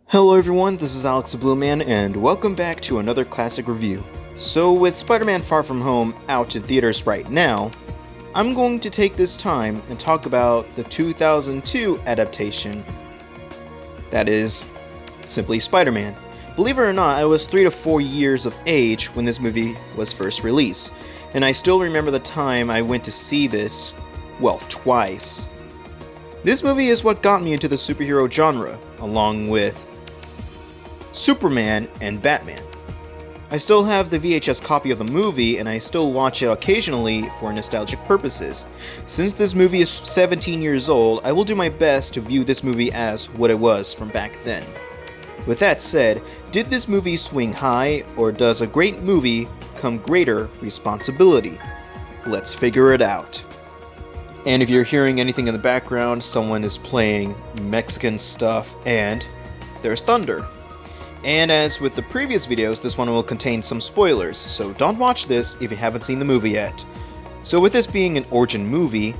Hello everyone, this is Alex the Blue Man, and welcome back to another classic review. So with Spider-Man Far From Home out in theaters right now, I'm going to take this time and talk about the 2002 adaptation, that is, simply Spider-Man. Believe it or not, I was 3 to 4 years of age when this movie was first released, and I still remember the time I went to see this, well, twice. This movie is what got me into the superhero genre, along with Superman and Batman. I still have the VHS copy of the movie and I still watch it occasionally for nostalgic purposes. Since this movie is 17 years old, I will do my best to view this movie as what it was from back then. With that said, did this movie swing high, or does a great movie come greater responsibility? Let's figure it out. And if you're hearing anything in the background, someone is playing Mexican stuff and there's thunder. And as with the previous videos, this one will contain some spoilers, so don't watch this if you haven't seen the movie yet. So with this being an origin movie,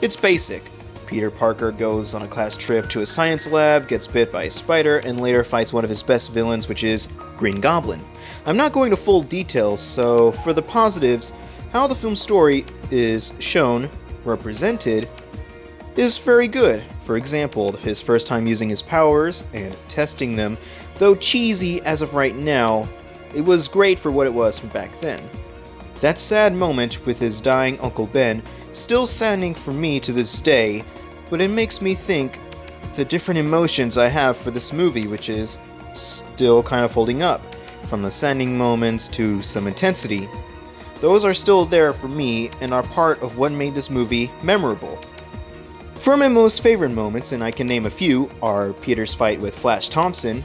it's basic. Peter Parker goes on a class trip to a science lab, gets bit by a spider, and later fights one of his best villains, which is Green Goblin. I'm not going to full details, so for the positives, how the film story is shown, represented, is very good. For example, his first time using his powers and testing them. Though cheesy as of right now, it was great for what it was from back then. That sad moment with his dying Uncle Ben, still saddening for me to this day, but it makes me think the different emotions I have for this movie, which is still kind of holding up, from the saddening moments to some intensity. Those are still there for me and are part of what made this movie memorable. For my most favorite moments, and I can name a few, are Peter's fight with Flash Thompson.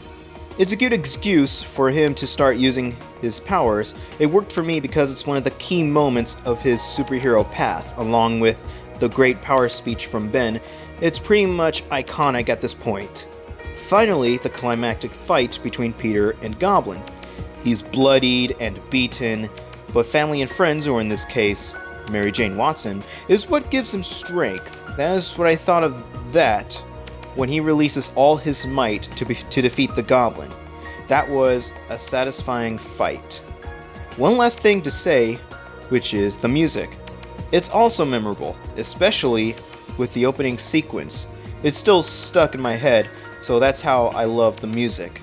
It's a good excuse for him to start using his powers. It worked for me because it's one of the key moments of his superhero path, along with the great power speech from Ben. It's pretty much iconic at this point. Finally, the climactic fight between Peter and Goblin. He's bloodied and beaten, but family and friends, or in this case, Mary Jane Watson, is what gives him strength. That is what I thought of that when he releases all his might to defeat the Goblin. That was a satisfying fight. One last thing to say, which is the music. It's also memorable, especially with the opening sequence. It's still stuck in my head, so that's how I love the music.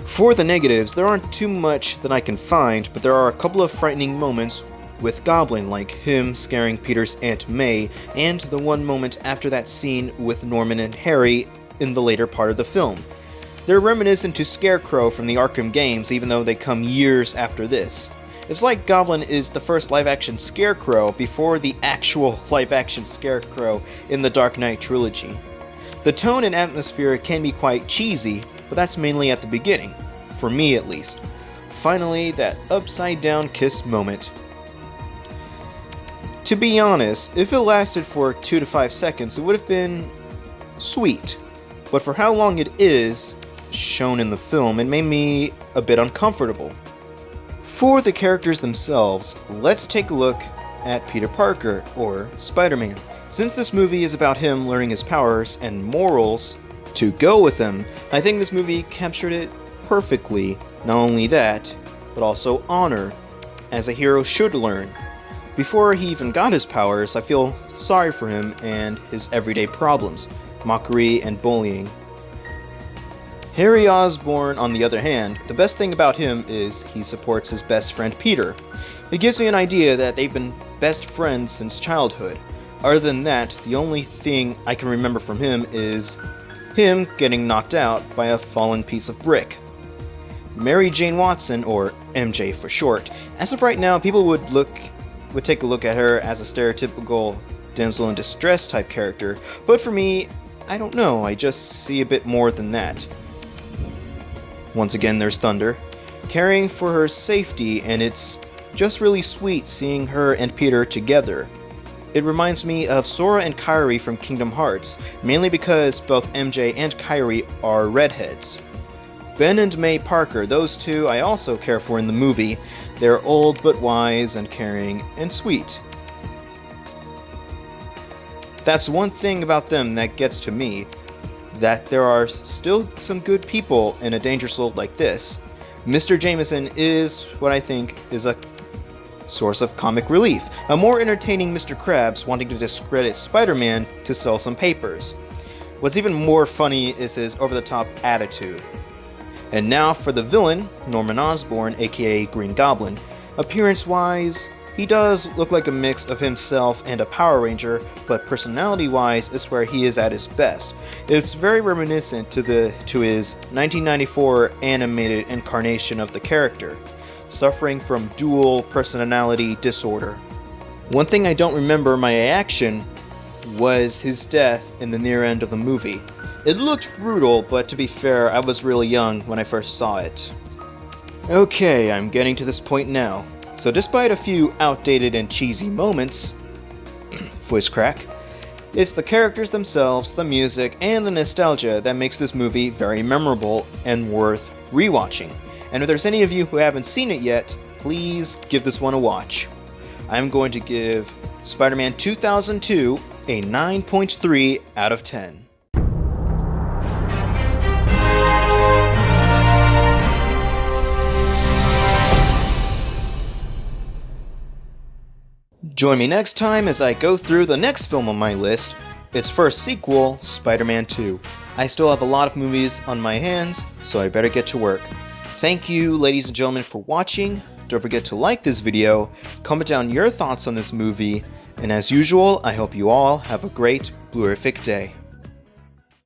For the negatives, there aren't too much that I can find, but there are a couple of frightening moments with Goblin, like him scaring Peter's Aunt May, and the one moment after that scene with Norman and Harry in the later part of the film. They're reminiscent to Scarecrow from the Arkham games, even though they come years after this. It's like Goblin is the first live-action Scarecrow before the actual live-action Scarecrow in the Dark Knight trilogy. The tone and atmosphere can be quite cheesy, but that's mainly at the beginning, for me at least. Finally, that upside-down kiss moment. To be honest, if it lasted for 2 to 5 seconds, it would have been sweet. But for how long it is shown in the film, it made me a bit uncomfortable. For the characters themselves, let's take a look at Peter Parker, or Spider-Man. Since this movie is about him learning his powers and morals to go with them, I think this movie captured it perfectly. Not only that, but also honor, as a hero should learn. Before he even got his powers, I feel sorry for him and his everyday problems, mockery and bullying. Harry Osborn, on the other hand, the best thing about him is he supports his best friend Peter. It gives me an idea that they've been best friends since childhood. Other than that, the only thing I can remember from him is him getting knocked out by a fallen piece of brick. Mary Jane Watson, or MJ for short, as of right now, people would take a look at her as a stereotypical damsel in distress type character, but for me, I don't know, I just see a bit more than that. Once again, there's Thunder, caring for her safety, and it's just really sweet seeing her and Peter together. It reminds me of Sora and Kairi from Kingdom Hearts, mainly because both MJ and Kairi are redheads. Ben and May Parker, those two I also care for in the movie. They're old but wise and caring and sweet. That's one thing about them that gets to me. that there are still some good people in a dangerous world like this. Mr. Jameson is what I think is a source of comic relief, a more entertaining Mr. Krabs wanting to discredit Spider-Man to sell some papers. What's even more funny is his over-the-top attitude. And now for the villain, Norman Osborn, aka Green Goblin. Appearance-wise, he does look like a mix of himself and a Power Ranger, but personality-wise is where he is at his best. It's very reminiscent to his 1994 animated incarnation of the character, suffering from dual personality disorder. One thing I don't remember my reaction was his death in the near end of the movie. It looked brutal, but to be fair, I was really young when I first saw it. Okay, I'm getting to this point now. So despite a few outdated and cheesy moments, voice crack, it's the characters themselves, the music, and the nostalgia that makes this movie very memorable and worth rewatching. And if there's any of you who haven't seen it yet, please give this one a watch. I'm going to give Spider-Man 2002 a 9.3 out of 10. Join me next time as I go through the next film on my list, its first sequel, Spider-Man 2. I still have a lot of movies on my hands, so I better get to work. Thank you, ladies and gentlemen, for watching. Don't forget to like this video, comment down your thoughts on this movie, and as usual, I hope you all have a great, blurific day.